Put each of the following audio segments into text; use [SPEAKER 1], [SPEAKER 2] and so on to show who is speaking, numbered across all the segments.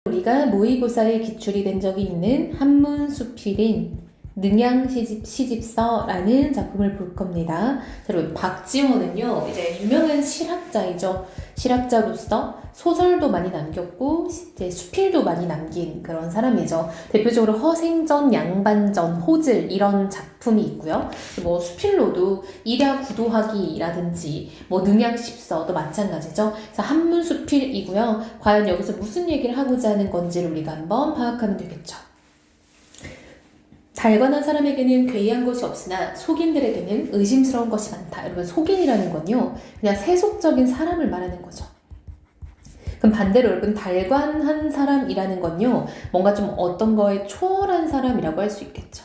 [SPEAKER 1] 우리가 모의고사에 기출이 된 적이 있는 한문수필인 능양시집서라는 작품을 볼 겁니다. 여러분, 박지원은요, 이제 유명한 실학자이죠. 실학자로서 소설도 많이 남겼고, 이제 수필도 많이 남긴 그런 사람이죠. 대표적으로 허생전, 양반전, 호질 이런 작품이 있고요. 뭐 수필로도 일야구도하기라든지 뭐 능양십서도 마찬가지죠. 그래서 한문수필이고요. 과연 여기서 무슨 얘기를 하고자 하는 건지를 우리가 한번 파악하면 되겠죠. 달관한 사람에게는 괴이한 것이 없으나 속인들에게는 의심스러운 것이 많다. 여러분, 속인이라는 건요, 그냥 세속적인 사람을 말하는 거죠. 그럼 반대로 여러분, 달관한 사람이라는 건요, 뭔가 좀 어떤 거에 초월한 사람이라고 할 수 있겠죠.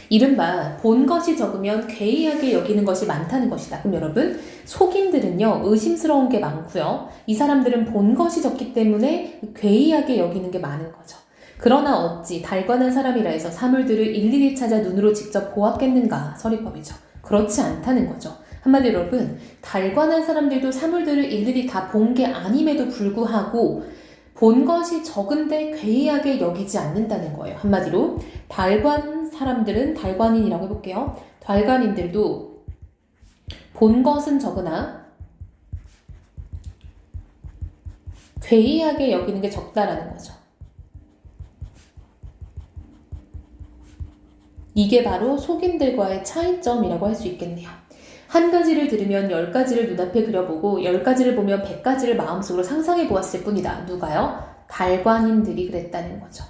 [SPEAKER 1] 이른바 본 것이 적으면 괴이하게 여기는 것이 많다는 것이다. 그럼 여러분, 속인들은요, 의심스러운 게 많고요. 이 사람들은 본 것이 적기 때문에 괴이하게 여기는 게 많은 거죠. 그러나 어찌 달관한 사람이라 해서 사물들을 일일이 찾아 눈으로 직접 보았겠는가? 서리법이죠. 그렇지 않다는 거죠. 한마디로 여러분, 달관한 사람들도 사물들을 일일이 다 본 게 아님에도 불구하고 본 것이 적은데 괴이하게 여기지 않는다는 거예요. 한마디로 달관 사람들은, 달관인이라고 해볼게요. 달관인들도 본 것은 적으나 괴이하게 여기는 게 적다라는 거죠. 이게 바로 속인들과의 차이점이라고 할 수 있겠네요. 한 가지를 들으면 10가지를 눈앞에 그려보고 10가지를 보면 100가지를 마음속으로 상상해 보았을 뿐이다. 누가요? 달관인들이 그랬다는 거죠.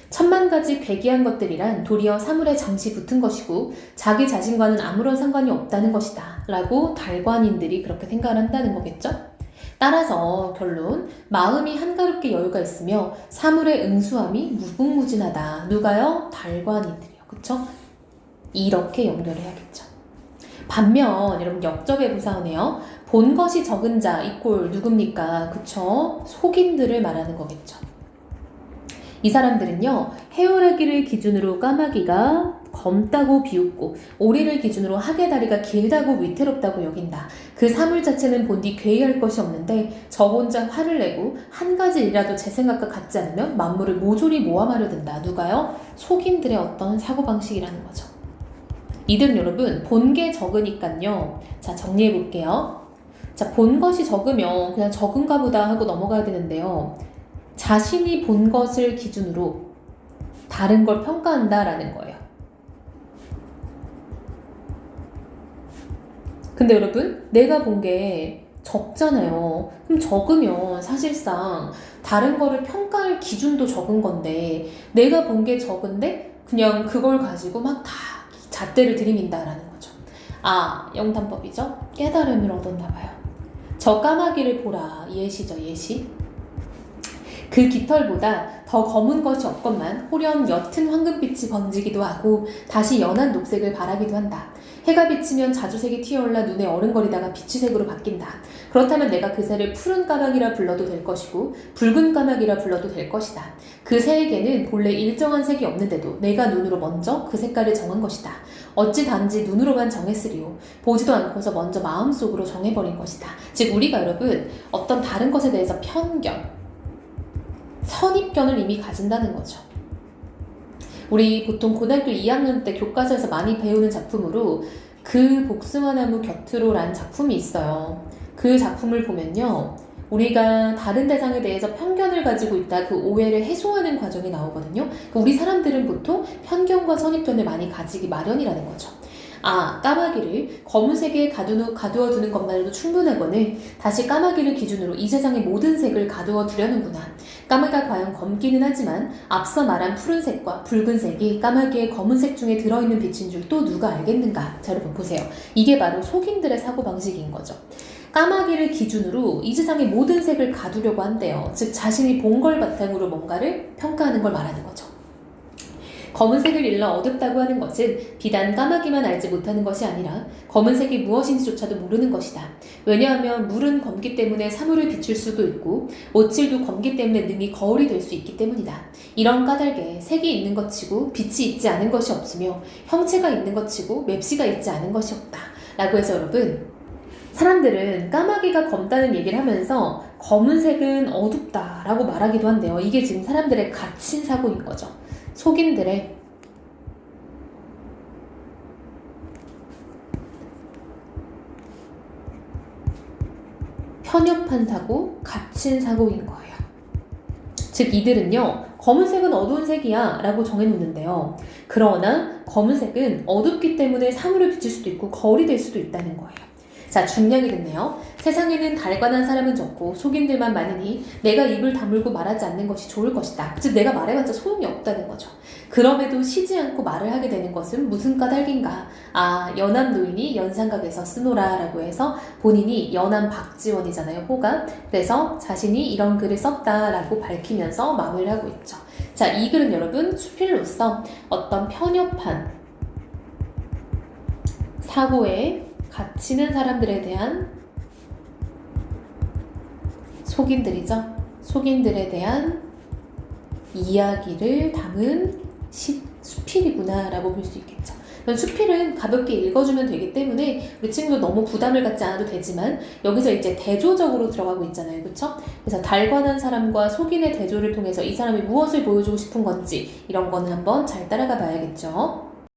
[SPEAKER 1] 천만 가지 괴기한 것들이란 도리어 사물에 잠시 붙은 것이고 자기 자신과는 아무런 상관이 없다는 것이다. 라고 달관인들이 그렇게 생각을 한다는 거겠죠? 따라서 결론, 마음이 한가롭게 여유가 있으며 사물의 응수함이 무궁무진하다. 누가요? 달관인들이요. 그쵸? 이렇게 연결해야겠죠. 반면 여러분, 역적의 부사어네요. 본 것이 적은 자 이꼴 누굽니까? 그쵸? 속인들을 말하는 거겠죠. 이 사람들은요, 해오라기를 기준으로 까마귀가 검다고 비웃고 오리를 기준으로 하계 다리가 길다고 위태롭다고 여긴다. 그 사물 자체는 본디 괴이할 것이 없는데 저 혼자 화를 내고 한 가지 일이라도 제 생각과 같지 않으면 만물을 모조리 모함하려 든다. 누가요? 속인들의 어떤 사고방식이라는 거죠. 이들은 여러분, 본 게 적으니까요. 자, 정리해 볼게요. 자, 본 것이 적으면 그냥 적은가 보다 하고 넘어가야 되는데요. 자신이 본 것을 기준으로 다른 걸 평가한다라는 거예요. 근데 여러분, 내가 본 게 적잖아요. 그럼 적으면 사실상 다른 거를 평가할 기준도 적은 건데 내가 본 게 적은데 그냥 그걸 가지고 막 다 잣대를 들이민다라는 거죠. 아, 영탄법이죠? 깨달음을 얻었나 봐요. 저 까마귀를 보라. 예시죠, 예시. 그 깃털보다 더 검은 것이 없건만 호련 옅은 황금빛이 번지기도 하고 다시 연한 녹색을 발하기도 한다. 해가 비치면 자주색이 튀어올라 눈에 어른거리다가 비치색으로 바뀐다. 그렇다면 내가 그 새를 푸른 까마귀라 불러도 될 것이고 붉은 까마귀라 불러도 될 것이다. 그 새에게는 본래 일정한 색이 없는데도 내가 눈으로 먼저 그 색깔을 정한 것이다. 어찌 단지 눈으로만 정했으리요. 보지도 않고서 먼저 마음속으로 정해버린 것이다. 즉 우리가 여러분, 어떤 다른 것에 대해서 편견, 선입견을 이미 가진다는 거죠. 우리 보통 고등학교 2학년 때 교과서에서 많이 배우는 작품으로 그 복숭아나무 곁으로라는 작품이 있어요. 그 작품을 보면요, 우리가 다른 대상에 대해서 편견을 가지고 있다, 그 오해를 해소하는 과정이 나오거든요. 우리 사람들은 보통 편견과 선입견을 많이 가지기 마련이라는 거죠. 아, 까마귀를 검은색에 가두어 두는 것만으로도 충분하거늘 다시 까마귀를 기준으로 이 세상의 모든 색을 가두어 두려는구나. 까마귀가 과연 검기는 하지만 앞서 말한 푸른색과 붉은색이 까마귀의 검은색 중에 들어있는 빛인 줄 또 누가 알겠는가? 자, 여러분 보세요. 이게 바로 속인들의 사고방식인 거죠. 까마귀를 기준으로 이 세상의 모든 색을 가두려고 한대요. 즉 자신이 본 걸 바탕으로 뭔가를 평가하는 걸 말하는 거죠. 검은색을 일러 어둡다고 하는 것은 비단 까마귀만 알지 못하는 것이 아니라 검은색이 무엇인지조차도 모르는 것이다. 왜냐하면 물은 검기 때문에 사물을 비출 수도 있고 오칠도 검기 때문에 능히 거울이 될 수 있기 때문이다. 이런 까닭에 색이 있는 것 치고 빛이 있지 않은 것이 없으며 형체가 있는 것 치고 맵시가 있지 않은 것이 없다. 라고 해서 여러분, 사람들은 까마귀가 검다는 얘기를 하면서 검은색은 어둡다라고 말하기도 한데요. 이게 지금 사람들의 갇힌 사고인 거죠. 속인들의 편협한 사고, 갇힌 사고인 거예요. 즉 이들은요, 검은색은 어두운 색이야 라고 정해놓는데요. 그러나 검은색은 어둡기 때문에 사물을 비칠 수도 있고 거울이 될 수도 있다는 거예요. 자, 중량이 됐네요. 세상에는 달관한 사람은 적고 속인들만 많으니 내가 입을 다물고 말하지 않는 것이 좋을 것이다. 즉 내가 말해봤자 소용이 없다는 거죠. 그럼에도 쉬지 않고 말을 하게 되는 것은 무슨 까닭인가. 아, 연암 노인이 연상각에서 쓰노라 라고 해서 본인이 연암 박지원이잖아요. 호가. 그래서 자신이 이런 글을 썼다라고 밝히면서 마무리를 하고 있죠. 자, 이 글은 여러분 수필로서 어떤 편협한 사고에 갇히는 사람들에 대한 속인들이죠. 속인들에 대한 이야기를 담은 수필이구나 라고 볼 수 있겠죠. 수필은 가볍게 읽어주면 되기 때문에 우리 친구도 너무 부담을 갖지 않아도 되지만 여기서 이제 대조적으로 들어가고 있잖아요. 그렇죠? 그래서 달관한 사람과 속인의 대조를 통해서 이 사람이 무엇을 보여주고 싶은 건지 이런 거는 한번 잘 따라가 봐야겠죠.